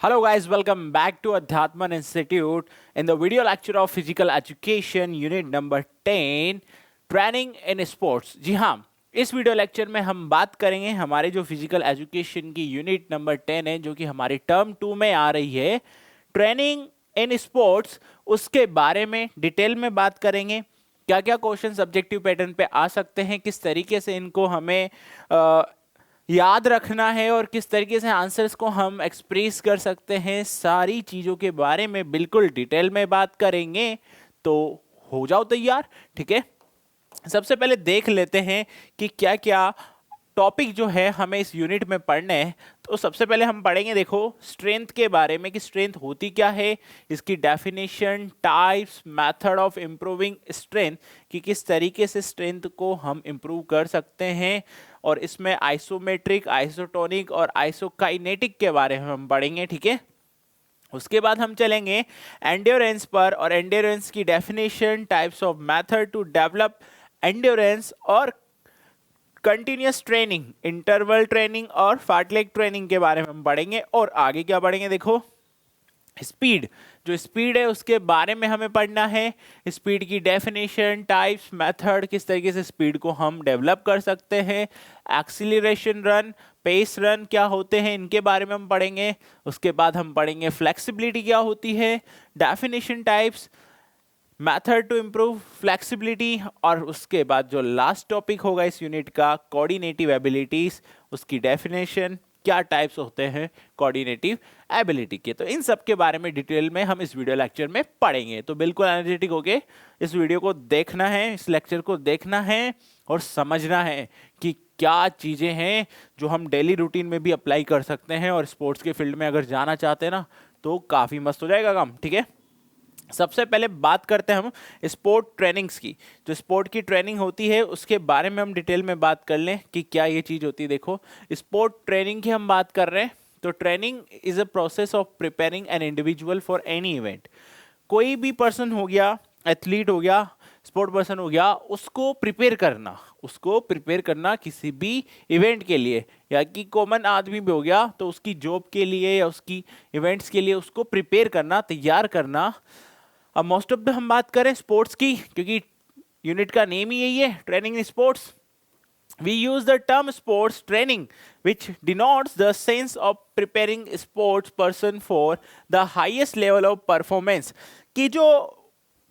Hello guys, welcome back to Adhyatman Institute in the video lecture of Physical Education Unit number 10 Training in Sports। जी हाँ, इस video lecture में हम बात करेंगे हमारे जो फिजिकल एजुकेशन की यूनिट नंबर 10 है जो कि हमारी टर्म 2 में आ रही है ट्रेनिंग इन स्पोर्ट्स, उसके बारे में डिटेल में बात करेंगे। क्या क्या क्वेश्चन सब्जेक्टिव पैटर्न पे आ सकते हैं, किस तरीके से इनको हमें याद रखना है और किस तरीके से आंसर्स को हम एक्सप्रेस कर सकते हैं, सारी चीज़ों के बारे में बिल्कुल डिटेल में बात करेंगे। तो हो जाओ तैयार, ठीक है। सबसे पहले देख लेते हैं कि क्या क्या टॉपिक जो है हमें इस यूनिट में पढ़ने हैं। तो सबसे पहले हम पढ़ेंगे, देखो, स्ट्रेंथ के बारे में कि स्ट्रेंथ होती क्या है, इसकी definition, types, method of improving strength कि किस तरीके से स्ट्रेंथ को हम इम्प्रूव कर सकते हैं। और इसमें आइसोमेट्रिक, आइसोटोनिक और आइसोकाइनेटिक के बारे में हम पढ़ेंगे, ठीक है। उसके बाद हम चलेंगे एंड्योरेंस पर और एंड्योरेंस की definition, types of method to develop endurance और कंटिन्यूस ट्रेनिंग, इंटरवल ट्रेनिंग और फार्टलेग ट्रेनिंग के बारे में हम पढ़ेंगे। और आगे क्या पढ़ेंगे, देखो, स्पीड, जो स्पीड है उसके बारे में हमें पढ़ना है। स्पीड की डेफिनेशन, टाइप्स, मेथड, किस तरीके से स्पीड को हम डेवलप कर सकते हैं। एक्सीलरेशन रन, पेस रन क्या होते हैं, इनके बारे में हम पढ़ेंगे। उसके बाद हम पढ़ेंगे फ्लेक्सिबिलिटी क्या होती है, definition, types, method to improve flexibility. और उसके बाद जो लास्ट टॉपिक होगा इस यूनिट का, कोऑर्डिनेटिव एबिलिटीज, उसकी डेफिनेशन, क्या टाइप्स होते हैं कोऑर्डिनेटिव एबिलिटी के। तो इन सब के बारे में डिटेल में हम इस वीडियो लेक्चर में पढ़ेंगे। तो बिल्कुल एनर्जेटिक होके इस वीडियो को देखना है, इस लेक्चर को देखना है और समझना है कि क्या चीज़ें हैं जो हम डेली रूटीन में भी अप्लाई कर सकते हैं और स्पोर्ट्स के फील्ड में अगर जाना चाहते हैं ना तो काफ़ी मस्त हो जाएगा काम, ठीक है। सबसे पहले बात करते हैं हम स्पोर्ट ट्रेनिंग्स की। जो स्पोर्ट की ट्रेनिंग होती है उसके बारे में हम डिटेल में बात कर लें कि क्या ये चीज़ होती है। देखो, स्पोर्ट ट्रेनिंग की हम बात कर रहे हैं तो training is a process of preparing an individual for any event. कोई भी पर्सन हो गया, एथलीट हो गया, स्पोर्ट पर्सन हो गया, उसको प्रिपेयर करना किसी भी इवेंट के लिए, या कि कॉमन आदमी भी हो गया तो उसकी जॉब के लिए या उसकी इवेंट्स के लिए उसको प्रिपेयर करना, तैयार करना। अब मोस्ट ऑफ द हम बात करें स्पोर्ट्स की, क्योंकि यूनिट का नेम ही यही है, training in sports. We use the term sports training, which denotes the sense of preparing sports person for the highest level of performance। कि जो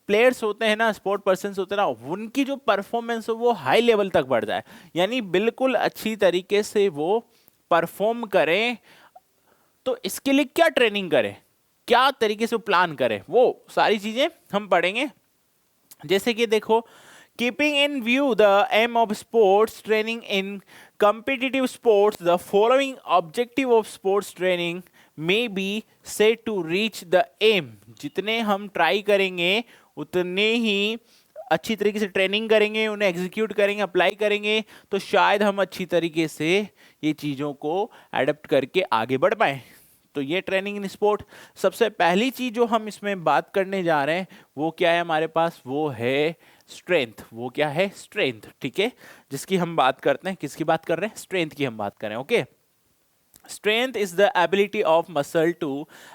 प्लेयर्स होते हैं ना, स्पोर्ट पर्सन होते हैं ना, उनकी जो परफॉर्मेंस हो वो हाई लेवल तक बढ़ जाए, यानी बिल्कुल अच्छी तरीके से वो परफॉर्म करें। तो इसके लिए क्या ट्रेनिंग करें, क्या तरीके से प्लान करें, वो सारी चीजें हम पढ़ेंगे। जैसे कि देखो, keeping in view the aim of sports training in competitive sports, the following objective of sports training may be said to reach the aim। जितने हम ट्राई करेंगे उतने ही अच्छी तरीके से ट्रेनिंग करेंगे, उन्हें एग्जीक्यूट करेंगे, अप्लाई करेंगे, तो शायद हम अच्छी तरीके से ये चीज़ों को एडप्ट करके आगे बढ़ पाए। तो ये ट्रेनिंग इन स्पोर्ट। सबसे पहली चीज जो हम इसमें बात करने जा रहे हैं वो क्या है हमारे पास, वो है स्ट्रेंथ। वो क्या है, स्ट्रेंथ, ठीक है, जिसकी हम बात करते हैं। किसकी बात कर रहे हैं, स्ट्रेंथ की हम बात करें, okay. Strength is the ability of muscle to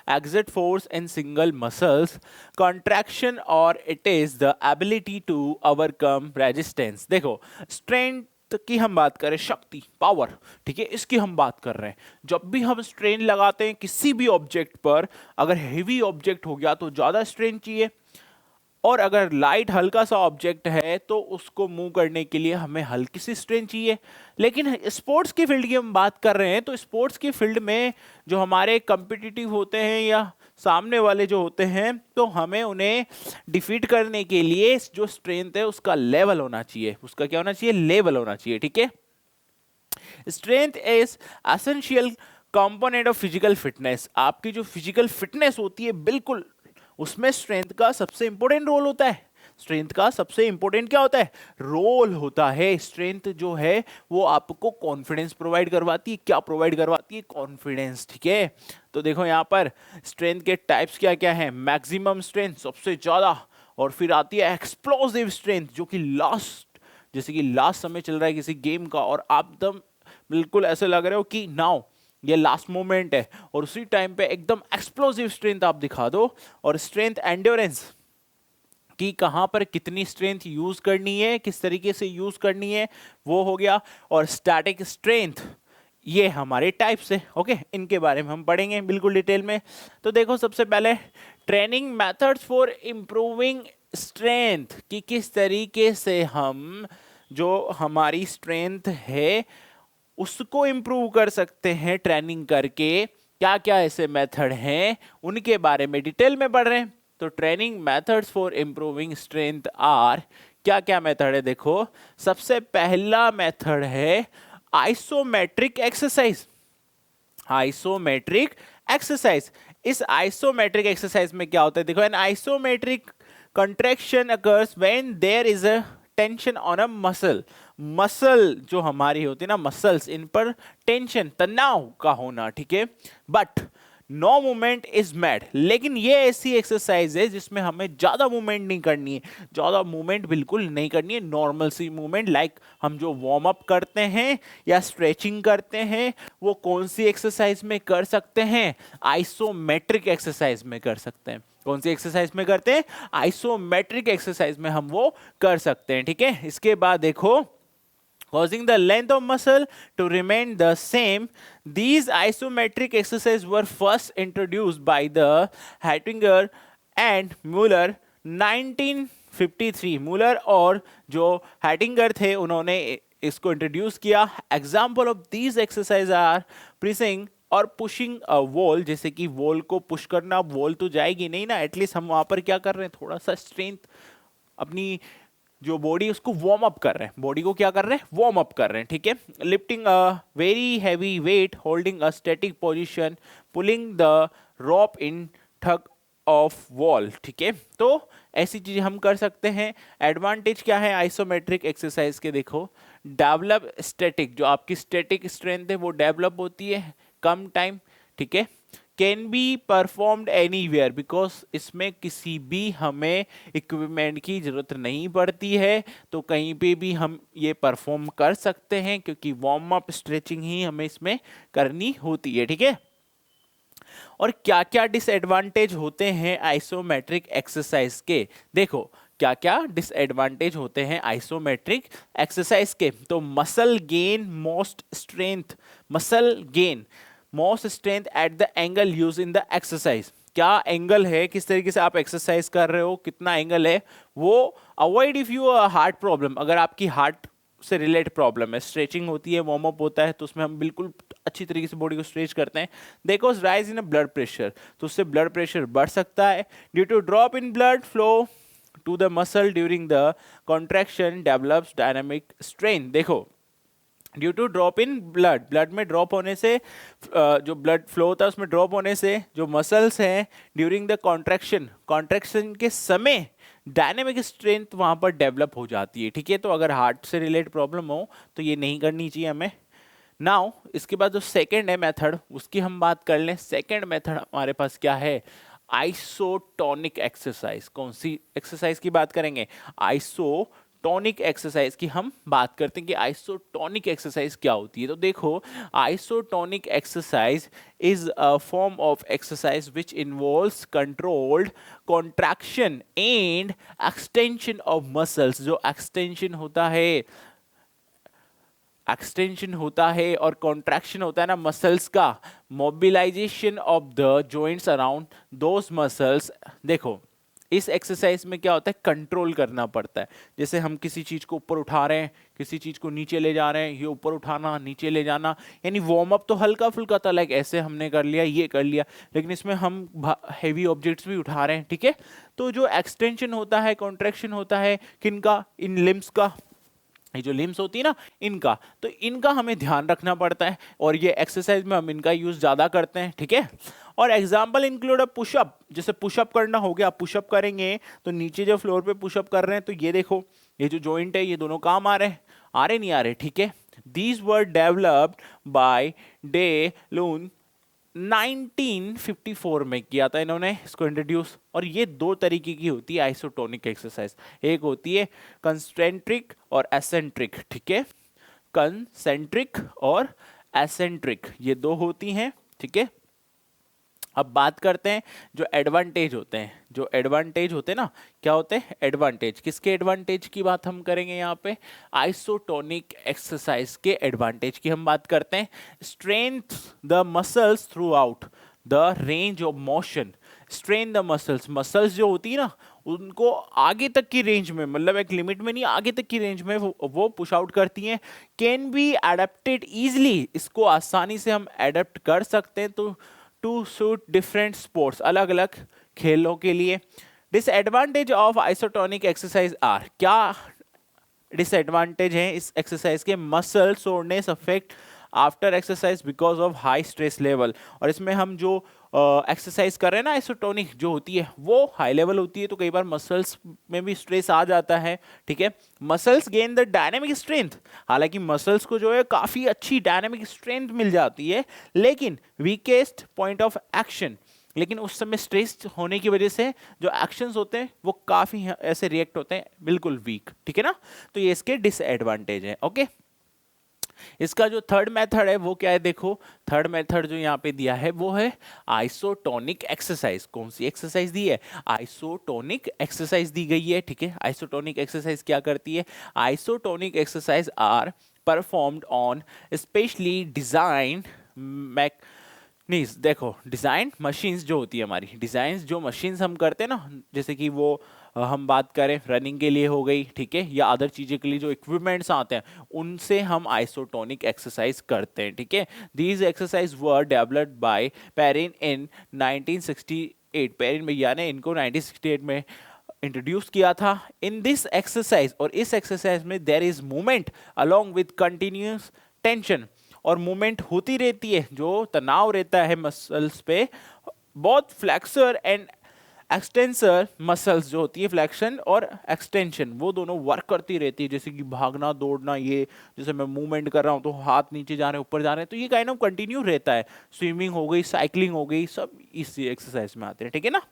exert force in single muscles contraction, or it is the ability to overcome resistance। देखो, स्ट्रेंथ की हम बात करें, शक्ति, पावर, ठीक है, इसकी हम बात कर रहे हैं। जब भी हम स्ट्रेन लगाते हैं किसी भी ऑब्जेक्ट पर, अगर हेवी ऑब्जेक्ट हो गया तो ज़्यादा स्ट्रेन चाहिए, और अगर लाइट हल्का सा ऑब्जेक्ट है तो उसको मूव करने के लिए हमें हल्की सी स्ट्रेन चाहिए। लेकिन स्पोर्ट्स की फील्ड की हम बात कर रहे हैं तो स्पोर्ट्स की फील्ड में जो हमारे कम्पिटिटिव होते हैं या सामने वाले जो होते हैं, तो हमें उन्हें डिफीट करने के लिए जो स्ट्रेंथ है उसका लेवल होना चाहिए। उसका क्या होना चाहिए, लेवल होना चाहिए, ठीक है। Strength is essential component of physical fitness. आपकी जो फिजिकल फिटनेस होती है बिल्कुल उसमें स्ट्रेंथ का सबसे इंपॉर्टेंट रोल होता है। स्ट्रेंथ का सबसे इंपॉर्टेंट क्या होता है, रोल होता है। स्ट्रेंथ जो है वो आपको कॉन्फिडेंस प्रोवाइड करवाती है। क्या प्रोवाइड करवाती है, कॉन्फिडेंस, ठीक है। तो देखो यहाँ पर स्ट्रेंथ के टाइप्स क्या क्या हैं, मैक्सिमम स्ट्रेंथ सबसे ज्यादा, और फिर आती है एक्सप्लोसिव स्ट्रेंथ जो कि लास्ट, जैसे कि लास्ट समय चल रहा है किसी गेम का और आप एकदम बिल्कुल ऐसे लग रहे हो कि नाउ ये लास्ट मोमेंट है और उसी टाइम पे एकदम एक्सप्लोसिव स्ट्रेंथ आप दिखा दो, और स्ट्रेंथ एंड्योरेंस कि कहां पर कितनी स्ट्रेंथ यूज करनी है, किस तरीके से यूज करनी है, वो हो गया। और स्टैटिक स्ट्रेंथ, ये हमारे टाइप्स है। ओके, इनके बारे में हम पढ़ेंगे बिल्कुल डिटेल में। तो देखो सबसे पहले training methods for improving strength, कि किस तरीके से हम जो हमारी स्ट्रेंथ है उसको इंप्रूव कर सकते हैं ट्रेनिंग करके। क्या क्या ऐसे मेथड हैं उनके बारे में डिटेल में पढ़ रहे हैं। तो training methods for improving strength are, क्या क्या मेथड है देखो। सबसे पहला मेथड है आइसोमेट्रिक एक्सरसाइज। आइसोमेट्रिक एक्सरसाइज, इस आइसोमेट्रिक एक्सरसाइज में क्या होता है देखो, an isometric contraction occurs when there is a tension on a muscle. Muscle जो हमारी होती है ना, मसल्स, इन पर टेंशन, तनाव का होना, ठीक है। But no movement is made, लेकिन ये ऐसी एक्सरसाइज है जिसमें हमें ज्यादा मूवमेंट नहीं करनी है, ज्यादा मूवमेंट बिल्कुल नहीं करनी है, नॉर्मल सी मूवमेंट। लाइक हम जो वार्म अप करते हैं या स्ट्रेचिंग करते हैं, वो कौन सी एक्सरसाइज में कर सकते हैं, आइसोमेट्रिक एक्सरसाइज में कर सकते हैं। कौन सी एक्सरसाइज में करते हैं, आइसोमेट्रिक एक्सरसाइज में हम वो कर सकते हैं, ठीक है। इसके बाद देखो, causing the length of muscle to remain the same. These isometric exercises were first introduced by the Hattinger and Muller 1953। Muller और जो हैटिंगर थे उन्होंने इसको इंट्रोड्यूस किया। Example of these exercise are pressing और पुशिंग अ वॉल, जैसे कि wall को पुश करना, वॉल तो जाएगी नहीं ना, एटलीस्ट हम वहां पर क्या कर रहे हैं, थोड़ा सा स्ट्रेंथ, अपनी जो बॉडी उसको वार्म अप कर रहे हैं, बॉडी को क्या कर रहे हैं, वार्म अप कर रहे हैं, ठीक है। Lifting a very heavy weight, holding a static position, pulling the rope in tug of wall, ठीक है। तो ऐसी चीजें हम कर सकते हैं। एडवांटेज क्या है आइसोमेट्रिक एक्सरसाइज के देखो, डेवलप स्टैटिक, जो आपकी स्टैटिक स्ट्रेंथ है वो डेवलप होती है कम टाइम, ठीक है। Can be performed anywhere, because इसमें किसी भी हमें इक्विपमेंट की जरूरत नहीं पड़ती है, तो कहीं पे भी हम ये परफॉर्म कर सकते हैं, क्योंकि वार्म अप स्ट्रेचिंग ही हमें इसमें करनी होती है, ठीक है। और क्या क्या डिसएडवांटेज होते हैं आइसोमेट्रिक एक्सरसाइज के, देखो क्या क्या डिसएडवांटेज होते हैं आइसोमेट्रिक एक्सरसाइज के। तो muscle gain most strength, muscle gain most strength at the angle use in the exercise. क्या एंगल है, किस तरीके से आप एक्सरसाइज कर रहे हो, कितना एंगल है, वो avoid if you heart problem, अगर आपकी हार्ट से रिलेटेड प्रॉब्लम है, स्ट्रेचिंग होती है, वार्म अप होता है, तो उसमें हम बिल्कुल अच्छी तरीके से बॉडी को स्ट्रेच करते हैं। देखो rise in a blood pressure, तो उससे ब्लड प्रेशर बढ़ सकता है। Due to drop in blood flow to the muscle during the contraction develops dynamic strain. देखो due to drop in blood, blood में ड्रॉप होने से, जो ब्लड फ्लो होता है उसमें ड्रॉप होने से जो मसल्स हैं ड्यूरिंग द कॉन्ट्रैक्शन, कॉन्ट्रैक्शन के समय डायनेमिक स्ट्रेंथ वहां पर डेवलप हो जाती है, ठीक है। तो अगर हार्ट से रिलेटेड प्रॉब्लम हो तो ये नहीं करनी चाहिए हमें। नाउ इसके बाद जो सेकंड है मेथड, उसकी हम बात कर लें। सेकंड मेथड हमारे पास क्या है, आइसोटोनिक एक्सरसाइज। कौन सी एक्सरसाइज की बात करेंगे, आइसोटोनिक एक्सरसाइज की हम बात करते हैं कि आइसोटोनिक एक्सरसाइज क्या होती है। तो देखो isotonic exercise is a form of exercise which involves controlled contraction and extension of muscles. जो एक्सटेंशन होता है, एक्सटेंशन होता है और कॉन्ट्रैक्शन होता है ना मसल्स का, mobilization of the joints around those muscles. देखो इस एक्सरसाइज में क्या होता है, कंट्रोल करना पड़ता है। जैसे हम किसी चीज को ऊपर उठा रहे हैं, किसी चीज को नीचे ले जा रहे हैं, ये ऊपर उठाना नीचे ले जाना, यानी वार्म अप तो हल्का फुल्का था, लाइक ऐसे हमने कर लिया, ये कर लिया, लेकिन इसमें हम हैवी ऑब्जेक्ट्स भी उठा रहे हैं, ठीक है। तो जो एक्सटेंशन होता है, कॉन्ट्रैक्शन होता है किनका, इन लिम्स का, ये जो लिम्स होती है ना इनका, तो इनका हमें ध्यान रखना पड़ता है और ये एक्सरसाइज में हम इनका यूज ज्यादा करते हैं, ठीक है। और एग्जांपल इंक्लूड अ पुशअप, जैसे पुशअप करना हो गया, पुशअप करेंगे तो नीचे जो फ्लोर पे पुशअप कर रहे हैं, तो ये देखो ये जो जॉइंट है ये दोनों काम आ रहे हैं, आ रहे नहीं आ रहे, ठीक है। These were developed by De Lorme 1954 में किया था इन्होंने इसको इंट्रोड्यूस। और ये दो तरीके की होती है आइसोटोनिक एक्सरसाइज, एक होती है कंसेंट्रिक और एसेंट्रिक, ठीक है, कंसेंट्रिक और एसेंट्रिक, ये दो होती हैं, ठीक है। अब बात करते हैं जो एडवांटेज होते हैं, जो एडवांटेज होते हैं ना, क्या होते हैं एडवांटेज, किसके एडवांटेज की बात हम करेंगे यहाँ पे, आइसोटोनिक एक्सरसाइज के एडवांटेज की हम बात करते हैं। Strength the muscles through out the range of motion, strain the muscles, muscles जो होती है ना उनको आगे तक की रेंज में, मतलब एक लिमिट में नहीं, आगे तक की रेंज में वो पुश आउट करती हैं। कैन बी एडेप्टेड इजिली, इसको आसानी से हम एडेप्ट कर सकते हैं तो टू सूट डिफरेंट स्पोर्ट्स, अलग अलग खेलों के लिए। Disadvantage of isotonic exercise are, क्या डिसएडवांटेज हैं इस एक्सरसाइज के, muscle soreness affect after exercise because of high stress level, और इसमें हम जो एक्सरसाइज कर रहे हैं ना आइसोटोनिक जो होती है वो हाई लेवल होती है, तो कई बार मसल्स में भी स्ट्रेस आ जाता है, ठीक है। Muscles gain the dynamic strength, हालांकि मसल्स को जो है काफी अच्छी डायनेमिक स्ट्रेंथ मिल जाती है, लेकिन वीकेस्ट पॉइंट ऑफ एक्शन, लेकिन उस समय स्ट्रेस होने की वजह से जो एक्शंस होते हैं वो काफी ऐसे रिएक्ट होते हैं बिल्कुल वीक, ठीक है ना। तो ये इसके डिसएडवांटेज है, ओके। इसका जो थर्ड मेथड है वो क्या है, देखो थर्ड मेथड जो यहाँ पे दिया है वो है आइसोटोनिक एक्सरसाइज। कौन सी एक्सरसाइज दी है, आइसोटोनिक एक्सरसाइज दी गई है, ठीक है। आइसोटोनिक एक्सरसाइज क्या करती है, isotonic exercise are performed on specially design नहीं, देखो डिज़ाइन मशीन्स जो होती है हमारी, डिज़ाइन जो मशीन्स हम करते हैं ना, जैसे कि वो हम बात करें रनिंग के लिए हो गई, ठीक है, या अदर चीज़ें के लिए जो इक्विपमेंट्स आते हैं उनसे हम आइसोटोनिक एक्सरसाइज करते हैं, ठीक है। These exercise were developed bye Perrin in 1968, Perrin भैया ने इनको 1968 में इंट्रोड्यूस किया था। इन दिस एक्सरसाइज, और इस एक्सरसाइज में there is movement along with continuous tension, और मूवमेंट होती रहती है, जो तनाव रहता है मसल्स पे, बहुत फ्लेक्सर एंड एक्सटेंसर मसल्स जो होती है, फ्लेक्शन और एक्सटेंशन, वो दोनों वर्क करती रहती है, जैसे कि भागना दौड़ना, ये जैसे मैं मूवमेंट कर रहा हूँ तो हाथ नीचे जा रहे हैं ऊपर जा रहे हैं, तो ये काइंड ऑफ कंटिन्यू रहता है। स्विमिंग हो गई, साइकिलिंग हो गई, सब इस एक्सरसाइज में आते हैं, ठीक है ना।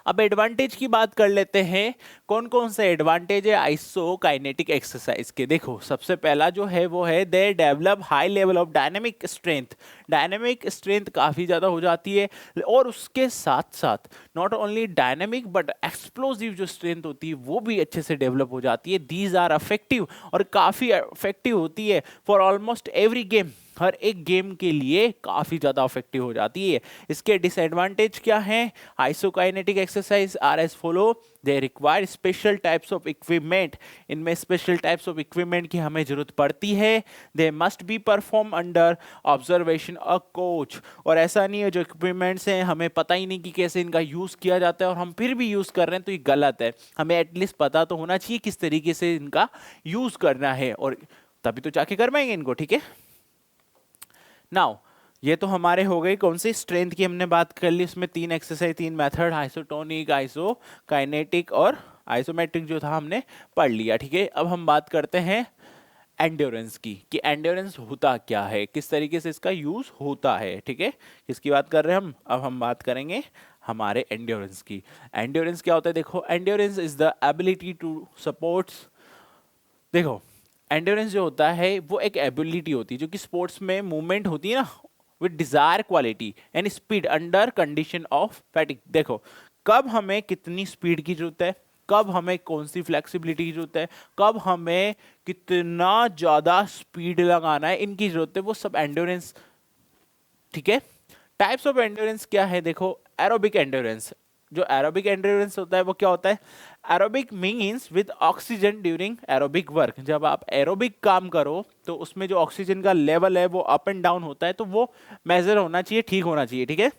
अब एडवांटेज की बात कर लेते हैं, कौन कौन से एडवांटेज है आइसोकाइनेटिक एक्सरसाइज के। देखो सबसे पहला जो है वो है they develop high level of dynamic strength, dynamic strength काफी ज्यादा हो जाती है, और उसके साथ साथ not only dynamic but explosive जो स्ट्रेंथ होती है वो भी अच्छे से डेवलप हो जाती है। दीज आर अफेक्टिव, और काफी इफेक्टिव होती है फॉर ऑलमोस्ट एवरी गेम, हर एक गेम के लिए काफी ज्यादा इफेक्टिव हो जाती है। इसके डिसएडवांटेज क्या हैं, isokinetic exercise are as follow, they require special types of equipment, इनमें स्पेशल टाइप्स ऑफ इक्विपमेंट की हमें जरूरत पड़ती है। They must be perform under observation a coach, और ऐसा नहीं है जो इक्विपमेंट्स हैं हमें पता ही नहीं कि कैसे इनका यूज किया जाता है और हम फिर भी यूज कर रहे हैं, तो ये गलत है। हमें एटलीस्ट पता तो होना चाहिए किस तरीके से इनका यूज करना है, और तभी तो जाके कर पाएंगे इनको, ठीक है। नाउ ये तो हमारे हो गई कौन सी, स्ट्रेंथ की हमने बात कर ली, उसमें तीन एक्सरसाइज, तीन मेथड, आइसोटोनिक, आइसोकाइनेटिक और आइसोमेट्रिक जो था हमने पढ़ लिया, ठीक है। अब हम बात करते हैं एंड्योरेंस की, कि एंड्योरेंस होता क्या है, किस तरीके से इसका यूज होता है, ठीक है। किसकी बात कर रहे हैं हम, अब हम बात करेंगे हमारे एंड्योरेंस की। एंड्योरेंस क्या होता है, देखो endurance is the ability to supports, देखो एंड्योरेंस जो होता है वो एक एबिलिटी होती है जो कि स्पोर्ट्स में मूवमेंट होती है ना, with desire quality and speed under condition of fatigue. देखो कब हमें कितनी स्पीड की जरूरत है, कब हमें कौन सी फ्लेक्सिबिलिटी की जरूरत है, कब हमें कितना ज्यादा स्पीड लगाना है, इनकी जरूरत है, वो सब एंड्योरेंस, ठीक है। टाइप्स ऑफ एंड्योरेंस क्या है, देखो एरोबिक एंड्योरेंस, जो एरोबिक एंड्योरेंस होता है वो क्या होता है, aerobic means with oxygen during aerobic work, जब आप एरोबिक काम करो तो उसमें जो ऑक्सीजन का लेवल है वो अप एंड डाउन होता है, तो वो मेजर होना चाहिए, ठीक होना चाहिए, ठीक है।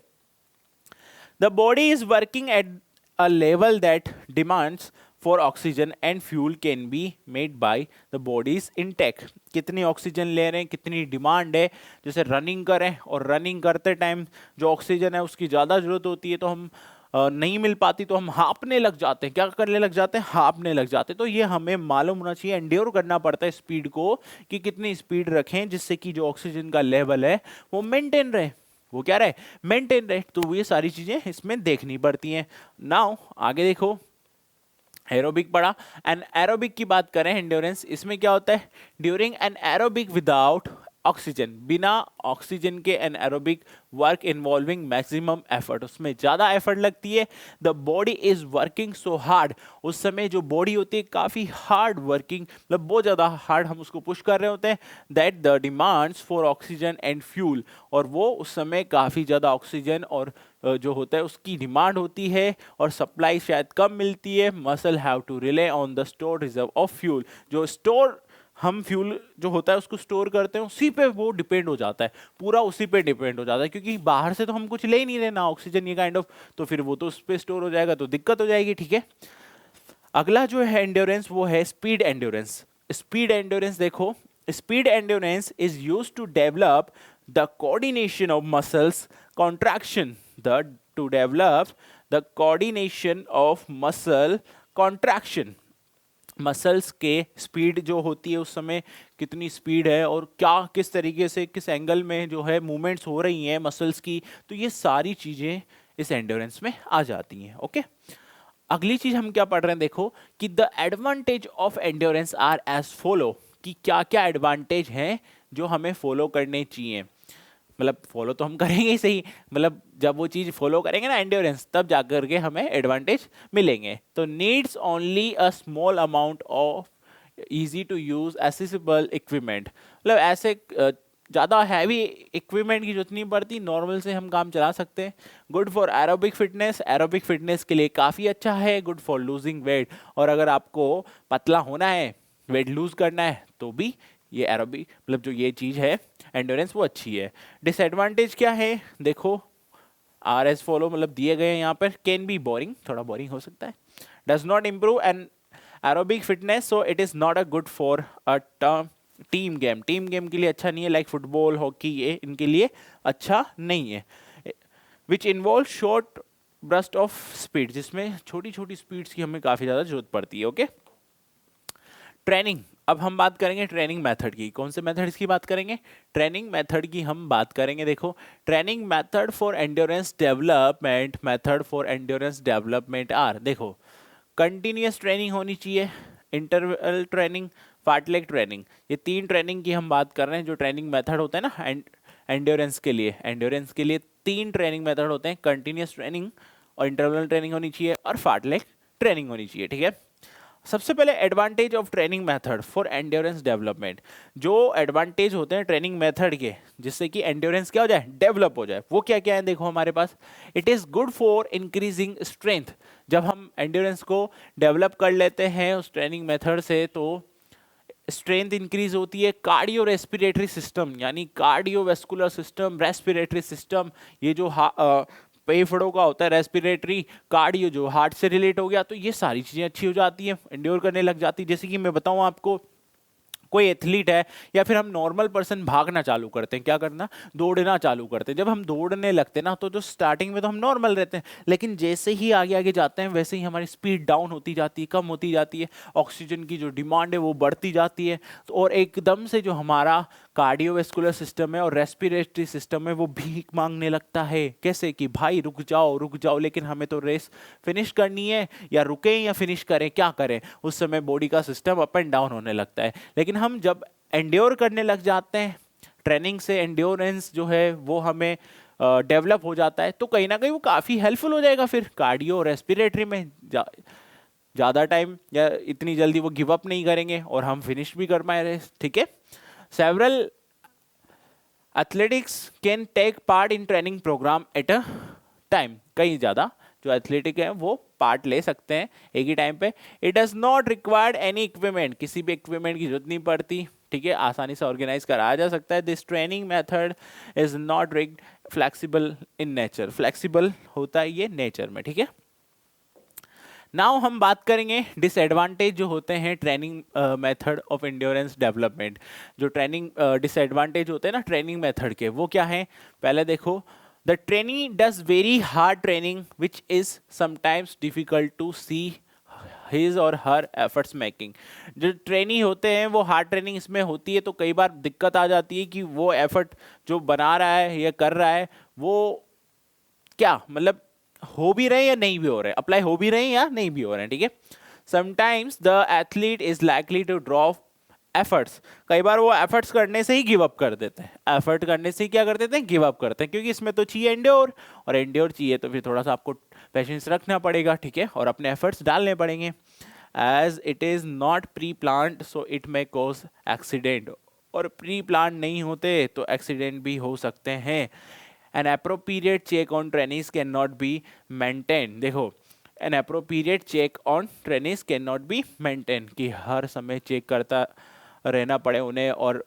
The body is working at a level that demands for oxygen and fuel can be made by the bodies intake, कितनी ऑक्सीजन ले रहे हैं, कितनी डिमांड है, जैसे रनिंग करें और रनिंग करते टाइम जो ऑक्सीजन है उसकी ज़्यादा ज़रूरत होती है, तो हम नहीं मिल पाती तो हम हाँपने लग जाते हैं, क्या करने लग जाते हैं, हाँपने लग जाते हैं। तो ये हमें मालूम होना चाहिए, एंड्योर करना पड़ता है स्पीड को, कि कितनी स्पीड रखें जिससे कि जो ऑक्सीजन का लेवल है वो मेंटेन रहे, वो क्या रहे, मेंटेन रहे। तो ये सारी चीजें इसमें देखनी पड़ती हैं। नाउ आगे देखो, एरोबिक पढ़ा, एन एरोबिक की बात करें एंड्योरेंस, इसमें क्या होता है, during an aerobic without oxygen, बिना ऑक्सीजन के anaerobic work involving maximum effort, उसमें ज़्यादा एफर्ट लगती है। The body is working so hard, उस समय जो बॉडी होती है काफ़ी हार्ड वर्किंग, मतलब बहुत ज़्यादा हार्ड हम उसको पुश कर रहे होते हैं, that the demands for oxygen and fuel, और वो उस समय काफ़ी ज़्यादा ऑक्सीजन और जो होता है उसकी डिमांड होती है और सप्लाई शायद कम मिलती है। Muscle have to rely on the store reserve of fuel, जो स्टोर हम फ्यूल जो होता है उसको स्टोर करते हैं उसी पे वो डिपेंड हो जाता है, पूरा उसी पे डिपेंड हो जाता है, क्योंकि बाहर से तो हम कुछ ले ही नहीं रहे ना ऑक्सीजन ये काइंड ऑफ, तो फिर वो तो उस पे स्टोर हो जाएगा तो दिक्कत हो जाएगी। ठीक है, अगला जो है एंड्योरेंस वो है स्पीड एंड्योरेंस। स्पीड एंड्योरेंस देखो, speed endurance is used to develop the coordination of muscles contraction, the to develop the coordination of muscle contraction, muscles के स्पीड जो होती है उस समय कितनी स्पीड है और क्या किस तरीके से किस एंगल में जो है मूवमेंट्स हो रही हैं मसल्स की, तो ये सारी चीज़ें इस एंड्योरेंस में आ जाती हैं। ओके, अगली चीज हम क्या पढ़ रहे हैं देखो कि the advantage of endurance are as follow, कि क्या क्या एडवांटेज हैं जो हमें फॉलो करने चाहिए, मतलब फॉलो तो हम करेंगे ही सही, मतलब जब वो चीज़ फॉलो करेंगे ना एंड्योरेंस तब जाकर के हमें एडवांटेज मिलेंगे। तो needs only a small amount of easy to use accessible equipment, मतलब ऐसे ज़्यादा हैवी इक्विपमेंट की जरूरत नहीं पड़ती, नॉर्मल से हम काम चला सकते हैं। Good for aerobic fitness, aerobic fitness के लिए काफ़ी अच्छा है। गुड फॉर लूजिंग वेट, और अगर आपको पतला होना है वेट लूज करना है तो भी ये एरोबिक मतलब जो ये चीज़ है एंड्योरेंस वो अच्छी है। डिसएडवांटेज क्या है देखो, आर एस फॉलो मतलब दिए गए हैं यहाँ पर, कैन बी बोरिंग, थोड़ा बोरिंग हो सकता है, does not improve and aerobic fitness, so it is not a good for a term team game, team game के लिए अच्छा नहीं है, लाइक फुटबॉल हॉकी ये इनके लिए अच्छा नहीं है। Which involve short burst of speed, जिसमें छोटी छोटी स्पीड्स की हमें काफ़ी ज़्यादा जरूरत पड़ती है। ओके, ट्रेनिंग, अब हम बात करेंगे ट्रेनिंग मेथड की। कौन से मेथड की बात करेंगे? ट्रेनिंग मेथड की हम बात करेंगे। देखो, training method for endurance development, method for endurance development are, देखो कंटिन्यूस ट्रेनिंग होनी चाहिए, इंटरवल ट्रेनिंग, फार्टलेग ट्रेनिंग, ये तीन ट्रेनिंग की हम बात कर रहे हैं। जो ट्रेनिंग मेथड होता है ना एंड्योरेंस के लिए, एंड्योरेंस के लिए तीन ट्रेनिंग मेथड होते हैं, कंटिन्यूस ट्रेनिंग और इंटरवल ट्रेनिंग होनी चाहिए और फार्टलेग ट्रेनिंग होनी चाहिए। ठीक है, सबसे पहले advantage of training method for endurance development, जो एडवांटेज होते हैं ट्रेनिंग मेथड के जिससे कि एंड्योरेंस क्या हो जाए, डेवलप हो जाए, वो क्या क्या है देखो हमारे पास। It is good for increasing strength, जब हम एंड्योरेंस को डेवलप कर लेते हैं उस ट्रेनिंग मेथड से तो स्ट्रेंथ इंक्रीज होती है। कार्डियो रेस्पिरेटरी सिस्टम यानी कार्डियोवैस्कुलर सिस्टम, रेस्पिरेटरी सिस्टम, ये जो फेफड़ों का होता है रेस्पिरेटरी, कार्डियो जो हार्ट से रिलेट हो गया, तो ये सारी चीज़ें अच्छी हो जाती हैं, एंड्योर करने लग जाती है। जैसे कि मैं बताऊं आपको, कोई एथलीट है या फिर हम नॉर्मल पर्सन भागना चालू करते हैं, क्या करना, दौड़ना चालू करते हैं। जब हम दौड़ने लगते हैं ना तो जो स्टार्टिंग में तो हम नॉर्मल रहते हैं, लेकिन जैसे ही आगे आगे जाते हैं वैसे ही हमारी स्पीड डाउन होती जाती है, कम होती जाती है, ऑक्सीजन की जो डिमांड है वो बढ़ती जाती है, तो और एकदम से जो हमारा कार्डियोवैस्कुलर सिस्टम है और रेस्पिरेटरी सिस्टम है वो भीख मांगने लगता है। कैसे कि भाई रुक जाओ रुक जाओ, लेकिन हमें तो रेस फिनिश करनी है, या रुकें या फिनिश करें, क्या करें, उस समय बॉडी का सिस्टम अप एंड डाउन होने लगता है। लेकिन हम जब एंड्योर करने लग जाते हैं ट्रेनिंग से, एंड्योरेंस जो है वो हमें डेवलप हो जाता है, तो कहीं ना कहीं वो काफ़ी हेल्पफुल हो जाएगा फिर कार्डियो रेस्पिरेटरी में। ज़्यादा टाइम या इतनी जल्दी वो गिव अप नहीं करेंगे और हम फिनिश भी कर पाए रेस। ठीक है, several athletics can take part in training program at a time, कई ज़्यादा जो एथलेटिक है वो पार्ट ले सकते हैं एक ही टाइम पे। It does not required any equipment, किसी भी इक्विपमेंट की जरूरत नहीं पड़ती। ठीक है, आसानी से ऑर्गेनाइज कराया जा सकता है। This training method is not rigged, flexible in nature, flexible होता है ये नेचर में। ठीक है, नाउ हम बात करेंगे डिसएडवांटेज जो होते हैं training method of endurance development. जो ट्रेनिंग डिसएडवांटेज होते हैं ना ट्रेनिंग मेथड के, वो क्या है? पहले देखो, the trainee does very hard training which is sometimes difficult to see his और हर एफर्ट्स मेकिंग। जो ट्रेनी होते हैं वो हार्ड ट्रेनिंग इसमें होती है, तो कई बार दिक्कत आ जाती है कि वो एफर्ट जो बना रहा है या कर रहा है वो क्या मतलब हो भी रहे हैं या नहीं भी हो रहे हैं, अप्लाई हो भी रहे हैं या नहीं भी हो रहे हैं। ठीक है, sometimes the athlete is likely to drop efforts, कई बार वो एफर्ट्स करने से ही गिव अप कर देते हैं, एफर्ट करने से ही क्या कर देते हैं, गिव अप करते हैं, क्योंकि इसमें तो चाहिए एंड्योर, और एंड्योर चाहिए तो फिर थोड़ा सा आपको पेशेंस रखना पड़ेगा, ठीक है, और अपने एफर्ट्स डालने पड़ेंगे। As it is not pre planned so it may cause accident, और प्री प्लान नहीं होते तो एक्सीडेंट भी हो सकते हैं। An appropriate check on trainings can not be maintain, देखो an appropriate check on trainings can not be maintain, कि हर समय चेक करता रहना पड़े उन्हें और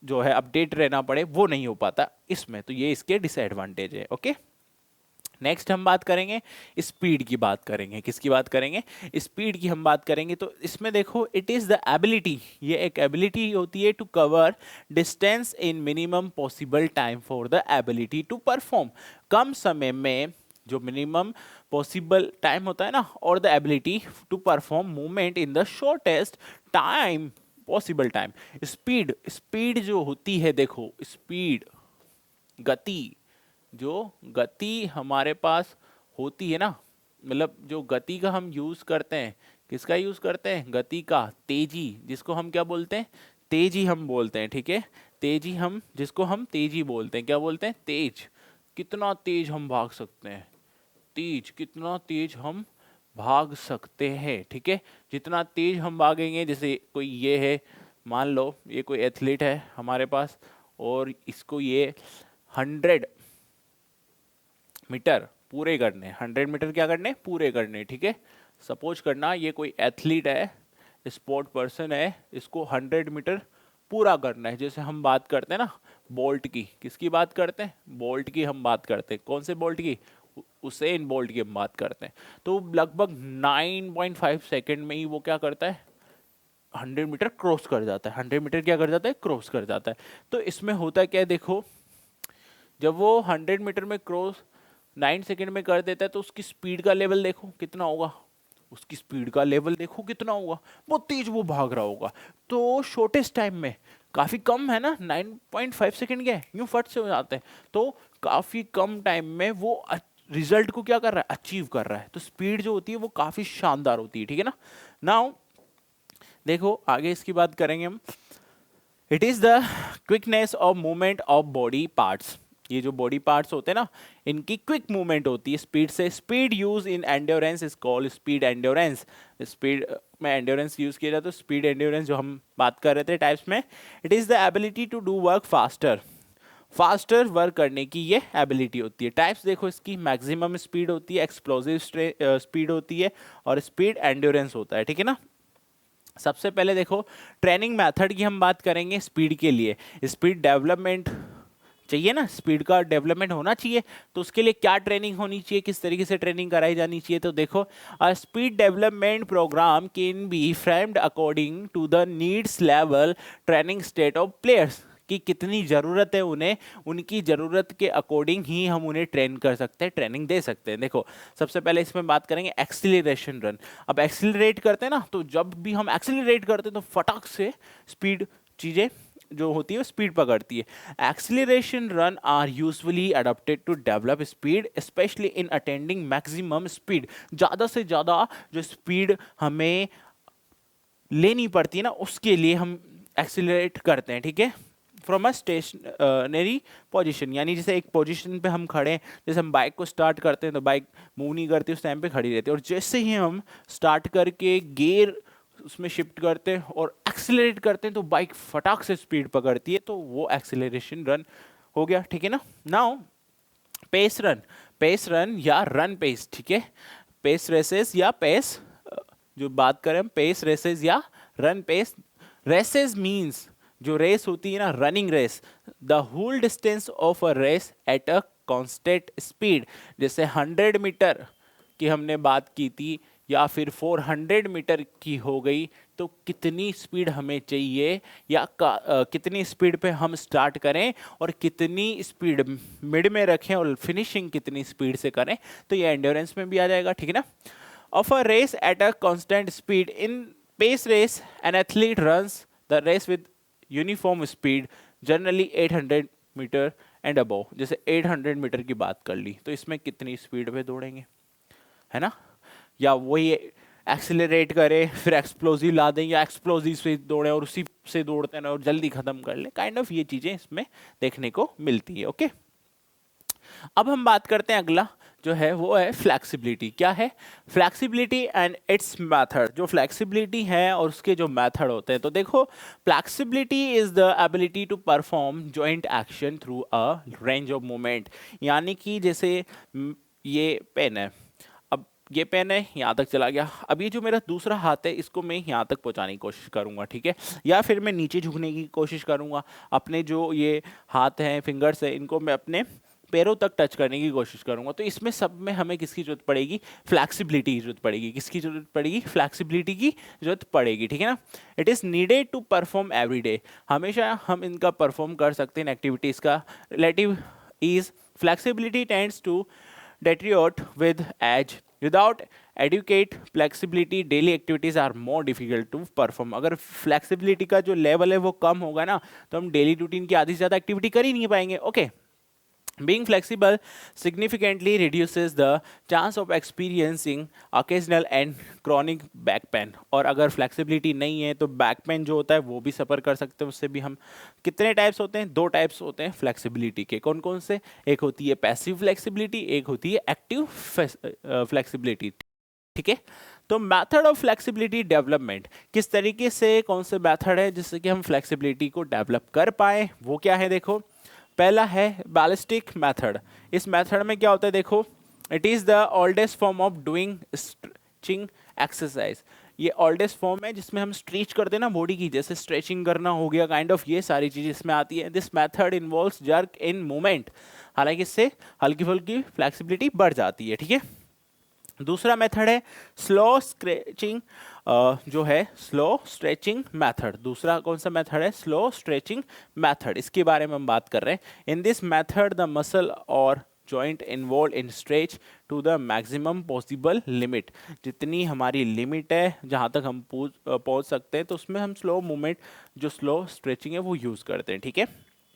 जो है अपडेट रहना पड़े, वो नहीं हो पाता इसमें, तो ये इसके डिसएडवांटेज है। ओके, नेक्स्ट हम बात करेंगे स्पीड की, बात करेंगे किसकी बात करेंगे, स्पीड की हम बात करेंगे। तो इसमें देखो इट इज़ द एबिलिटी, ये एक एबिलिटी होती है to cover distance in minimum possible time for the ability to perform, कम समय में जो मिनिमम पॉसिबल टाइम होता है ना, और the ability to perform movement in the shortest time possible time. Speed, speed जो होती है, देखो स्पीड गति, जो गति हमारे पास होती है ना, मतलब जो गति का हम यूज़ करते हैं, किसका यूज़ करते हैं, गति का, तेजी, जिसको हम क्या बोलते हैं, तेजी हम बोलते हैं, ठीक है, तेजी हम, जिसको हम तेजी बोलते हैं, क्या बोलते हैं, तेज, कितना तेज हम भाग सकते हैं, तेज, कितना तेज हम भाग सकते हैं, ठीक है, जितना तेज हम भागेंगे, जैसे कोई ये है, मान लो ये कोई एथलीट है हमारे पास, और इसको ये 100 मीटर पूरे करने, 100 मीटर क्या करने, पूरे करने, ठीक है, सपोज करना ये कोई एथलीट है, स्पोर्ट पर्सन है, इसको 100 मीटर पूरा करना है, जैसे हम बात करते हैं ना बोल्ट की, किसकी बात करते हैं, बोल्ट की हम बात करते हैं, कौन से बोल्ट की, उसेन बोल्ट की हम बात करते हैं, तो लगभग 9.5 सेकेंड में ही वो क्या करता है, 100 मीटर क्रॉस कर जाता है, 100 मीटर क्या कर जाता है, क्रॉस कर जाता है। तो इसमें होता क्या है, देखो जब वो 100 मीटर में क्रॉस 9 सेकेंड में कर देता है, तो उसकी स्पीड का लेवल देखो कितना होगा, उसकी स्पीड का लेवल देखो कितना होगा, बहुत तेज वो भाग रहा होगा, तो शॉर्टेस्ट टाइम में, काफ़ी कम है ना, 9.5 सेकेंड के यूं फट से हो जाते हैं, तो काफ़ी कम टाइम में वो रिजल्ट को क्या कर रहा है, अचीव कर रहा है, तो स्पीड जो होती है वो काफ़ी शानदार होती है, ठीक है ना। नाउ देखो आगे इसकी बात करेंगे हम, it is the quickness of movement of body parts, ये जो बॉडी पार्ट्स होते हैं ना, इनकी क्विक मूवमेंट होती है स्पीड से, speed use in endurance is called speed endurance, speed में एंड्योरेंस यूज किया जाता है, तो स्पीड एंड्योरेंस जो हम बात कर रहे थे टाइप्स में, it is the ability to do work faster, faster work करने की ये एबिलिटी होती है। टाइप्स देखो इसकी, मैक्सिमम स्पीड होती है, एक्सप्लोसिव स्पीड होती है, और स्पीड एंड्योरेंस होता है, ठीक है ना। सबसे पहले देखो ट्रेनिंग मेथड की हम बात करेंगे स्पीड के लिए, स्पीड डेवलपमेंट चाहिए ना, स्पीड का डेवलपमेंट होना चाहिए, तो उसके लिए क्या ट्रेनिंग होनी चाहिए, किस तरीके से ट्रेनिंग कराई जानी चाहिए, तो देखो speed development program can be framed according to the needs level training state of players, कि कितनी ज़रूरत है उन्हें, उनकी ज़रूरत के अकॉर्डिंग ही हम उन्हें ट्रेन कर सकते हैं, ट्रेनिंग दे सकते हैं। देखो सबसे पहले इसमें बात करेंगे एक्सीलरेशन रन, अब एक्सीलरेट करते हैं ना, तो जब भी हम एक्सीलरेट करते हैं तो फटाक से स्पीड चीज़ें जो होती है स्पीड पकड़ती है। Acceleration run are usually adopted to develop speed specially in attending maximum speed, ज़्यादा से ज़्यादा जो स्पीड हमें लेनी पड़ती है ना, उसके लिए हम एक्सीलरेट करते हैं, ठीक है, फ्रॉम अ स्टेशनरी पोजीशन, यानी जैसे एक पोजीशन पे हम खड़े हैं, जैसे हम बाइक को स्टार्ट करते हैं तो बाइक मूव नहीं करती, उस टाइम पे खड़ी रहती है, और जैसे ही हम स्टार्ट करके गियर उसमें शिफ्ट करते हैं और एक्सीलरेट करते हैं तो बाइक फटाक से स्पीड पकड़ती है, तो वो एक्सीलरेशन रन हो गया, ठीक है ना। Now pace run, pace run या रन पेस, ठीक है, पेस रेसेस या पेस, जो बात करें हम पेस रेसेस या रन पेस, रेसेस मीन्स जो रेस होती है ना, running race, the whole distance of a race at a constant speed, जैसे 100 मीटर की हमने बात की थी, या फिर 400 मीटर की हो गई, तो कितनी स्पीड हमें चाहिए, या कितनी स्पीड पे हम स्टार्ट करें और कितनी स्पीड मिड में रखें और फिनिशिंग कितनी स्पीड से करें, तो ये एंड्योरेंस में भी आ जाएगा, ठीक है ना। Of a race at a constant speed, in pace race an athlete runs the race with uniform speed generally 800 meter and above, जैसे 800 मीटर की बात कर ली, तो इसमें कितनी स्पीड पे दौड़ेंगे, है ना, या वही एक्सेलरेट करें फिर एक्सप्लोजिव ला दें या एक्सप्लोजिव से दौड़े और उसी से दौड़ते हैं और जल्दी खत्म कर ले, काइंड ऑफ ये चीजें इसमें देखने को मिलती है। ओके, अब हम बात करते हैं अगला जो है वो है फ्लेक्सिबिलिटी। क्या है फ्लेक्सिबिलिटी एंड इट्स मेथड। जो फ्लेक्सिबिलिटी है और उसके जो मेथड होते हैं, तो देखो flexibility is the ability to perform joint action through a range of movement. यानी कि जैसे ये पेन है, अब ये पेन है यहाँ तक चला गया, अब ये जो मेरा दूसरा हाथ है इसको मैं यहाँ तक पहुँचाने की कोशिश करूँगा, ठीक है, या फिर मैं नीचे झुकने की कोशिश करूँगा, अपने जो ये हाथ हैं फिंगर्स है इनको मैं अपने पैरों तक टच करने की कोशिश करूंगा। तो इसमें सब में हमें किसकी जरूरत पड़ेगी, फ्लैक्सिबिलिटी की जरूरत पड़ेगी। किसकी जरूरत पड़ेगी, फ्लैक्सिबिलिटी की जरूरत पड़ेगी, ठीक है ना। It is needed to perform every day. हमेशा हम इनका परफॉर्म कर सकते हैं एक्टिविटीज का। Relative is flexibility tends to deteriorate with age. Without adequate flexibility, daily activities are more difficult to perform. अगर flexibility का जो level है वो कम होगा ना, तो हम daily routine की आधी से ज़्यादा activity कर ही नहीं पाएंगे। Okay, being flexible significantly reduces the chance of experiencing occasional and chronic back pain. और अगर flexibility नहीं है तो back pain जो होता है वो भी सफ़र कर सकते हैं। उससे भी हम कितने टाइप्स होते हैं, दो टाइप्स होते हैं flexibility के। कौन कौन से, एक होती है passive flexibility, एक होती है active flexibility, ठीक है। तो मेथड ऑफ फ्लेक्सिबिलिटी डेवलपमेंट, किस तरीके से कौन से मेथड है जिससे कि हम फ्लेक्सिबिलिटी को डेवलप कर पाए, वो क्या है। देखो पहला है बैलिस्टिक मेथड। इस मेथड में क्या होता है, देखो it is the oldest form of doing stretching exercise. ये ओल्डेस्ट फॉर्म है जिसमें हम स्ट्रेच करते हैं ना बॉडी की, जैसे स्ट्रेचिंग करना हो गया, काइंड ऑफ ये सारी चीज़ इसमें आती है। This method involves jerk in movement. हालांकि इससे हल्की फुल्की फ्लेक्सिबिलिटी बढ़ जाती है, ठीक है। दूसरा मेथड है स्लो स्ट्रेचिंग, जो है स्लो स्ट्रेचिंग मेथड। दूसरा कौन सा मेथड है, स्लो स्ट्रेचिंग मेथड। इसके बारे में हम बात कर रहे हैं। In this method the muscle और joint involve in stretch to the maximum possible limit. जितनी हमारी लिमिट है जहाँ तक हम पहुँच सकते हैं, तो उसमें हम स्लो मूवमेंट जो स्लो स्ट्रेचिंग है वो यूज़ करते हैं, ठीक है।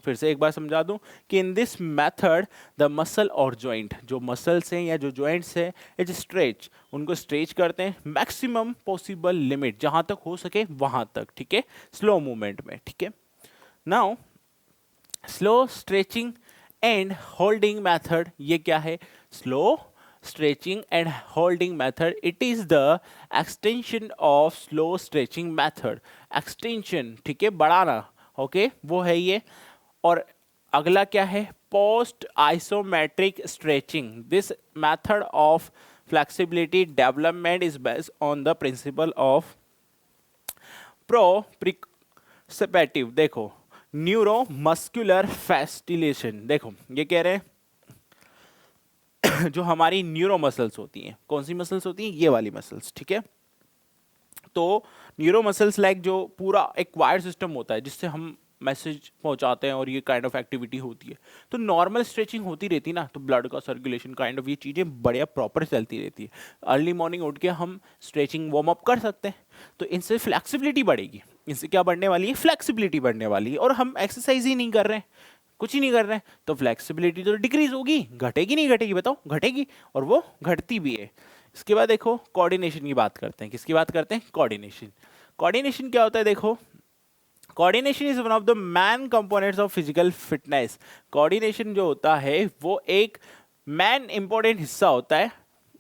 फिर से एक बार समझा दूं कि इन दिस मेथड द मसल और जॉइंट, जो मसल्स हैं या जो जॉइंट्स हैं, इट स्ट्रेच, उनको स्ट्रेच करते हैं मैक्सिमम पॉसिबल लिमिट, जहां तक हो सके वहां तक, ठीक है, स्लो मूवमेंट में, ठीक है। Now slow stretching and holding method, ये क्या है, slow stretching and holding method, it is the extension of slow stretching method. Extension, ठीक है, बढ़ाना, ओके, वो है ये। और अगला क्या है, post isometric stretching. This method of flexibility development is based on the principle of proprioceptive, देखो न्यूरो मस्कुलर फैस्टिलेशन। देखो ये कह रहे हैं जो हमारी न्यूरो मसल्स होती हैं, कौन सी मसल्स होती हैं, ये वाली मसल्स, ठीक है। तो न्यूरो मसल्स लाइक जो पूरा एक वायर सिस्टम होता है जिससे हम मैसेज पहुंचाते हैं और ये काइंड ऑफ एक्टिविटी होती है, तो नॉर्मल स्ट्रेचिंग होती रहती है ना, तो ब्लड का सर्कुलेशन काइंड ऑफ ये चीज़ें बढ़िया प्रॉपर चलती रहती है। अर्ली मॉर्निंग उठ के हम स्ट्रेचिंग वार्म अप कर सकते हैं, तो इनसे फ्लेक्सिबिलिटी बढ़ेगी। इनसे क्या बढ़ने वाली है, फ्लेक्सिबिलिटी बढ़ने वाली है। और हम एक्सरसाइज ही नहीं कर रहे हैं, कुछ ही नहीं कर रहे हैं, तो फ्लेक्सिबिलिटी तो डिक्रीज होगी, घटेगी नहीं घटेगी, बताओ, घटेगी, और वो घटती भी है। इसके बाद देखो कोऑर्डिनेशन की बात करते हैं। किसकी बात करते हैं, कोऑर्डिनेशन। कोऑर्डिनेशन क्या होता है, देखो coordination is one of the man components of physical fitness. Coordination जो होता है वो एक मैन इंपॉर्टेंट हिस्सा होता है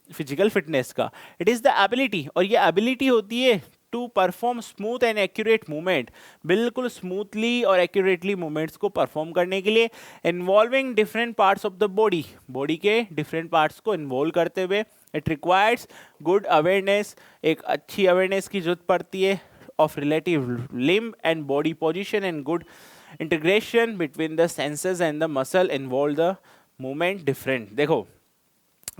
फिजिकल फिटनेस का। इट इज द एबिलिटी, और ये एबिलिटी होती है to perform smooth and accurate movement, बिल्कुल स्मूथली और एक्यूरेटली मूवमेंट्स को परफॉर्म करने के लिए, involving different parts of the body, body के डिफरेंट पार्ट्स को इन्वॉल्व करते हुए। इट रिक्वायर्स गुड अवेयरनेस, एक अच्छी अवेयरनेस की जरूरत पड़ती है of relative limb and body position and good integration between the senses and the muscle involve the movement different। देखो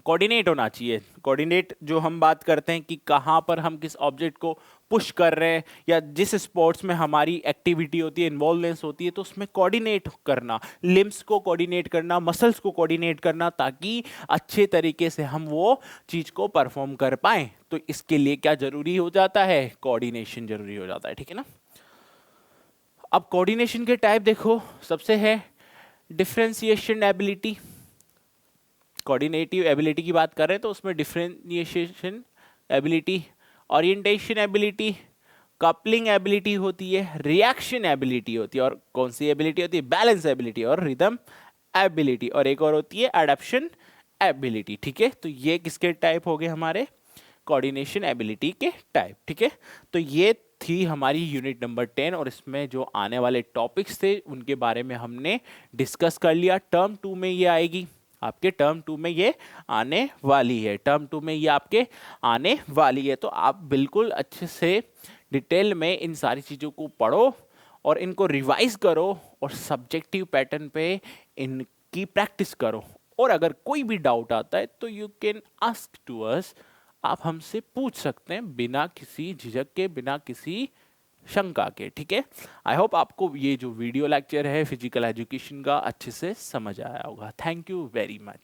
कोऑर्डिनेट होना चाहिए। कोऑर्डिनेट जो हम बात करते हैं कि कहाँ पर हम किस ऑब्जेक्ट को पुश कर रहे हैं, या जिस स्पोर्ट्स में हमारी एक्टिविटी होती है, इन्वॉल्वमेंस होती है, तो उसमें कोऑर्डिनेट करना, लिम्स को कोऑर्डिनेट करना, मसल्स को कोऑर्डिनेट करना, ताकि अच्छे तरीके से हम वो चीज़ को परफॉर्म कर पाएँ। तो इसके लिए क्या जरूरी हो जाता है, कोऑर्डिनेशन जरूरी हो जाता है, ठीक है ना। अब कोऑर्डिनेशन के टाइप देखो, सबसे है डिफरेंशिएशन एबिलिटी। कोऑर्डिनेटिव एबिलिटी की बात कर रहे हैं तो उसमें differentiation ability orientation ability, coupling ability होती है, रिएक्शन एबिलिटी होती है, और कौन सी एबिलिटी होती है? बैलेंस एबिलिटी और रिदम एबिलिटी, और एक और होती है एडप्शन एबिलिटी। ठीक है, तो ये किसके टाइप हो गए? हमारे कोऑर्डिनेशन एबिलिटी के टाइप। ठीक है, तो ये थी हमारी यूनिट नंबर 10, और इसमें जो आने वाले टॉपिक्स थे उनके बारे में हमने डिस्कस कर लिया। टर्म 2 में ये आएगी, आपके टर्म 2 में ये आने वाली है, टर्म 2 में ये आपके आने वाली है। तो आप बिल्कुल अच्छे से डिटेल में इन सारी चीज़ों को पढ़ो और इनको रिवाइज करो और सब्जेक्टिव पैटर्न पे इनकी प्रैक्टिस करो। और अगर कोई भी डाउट आता है तो you can ask to us, आप हमसे पूछ सकते हैं बिना किसी झिझक के, बिना किसी शंका के। ठीक है, आई होप आपको ये जो वीडियो लेक्चर है फिजिकल एजुकेशन का अच्छे से समझ आया होगा। Thank you very much.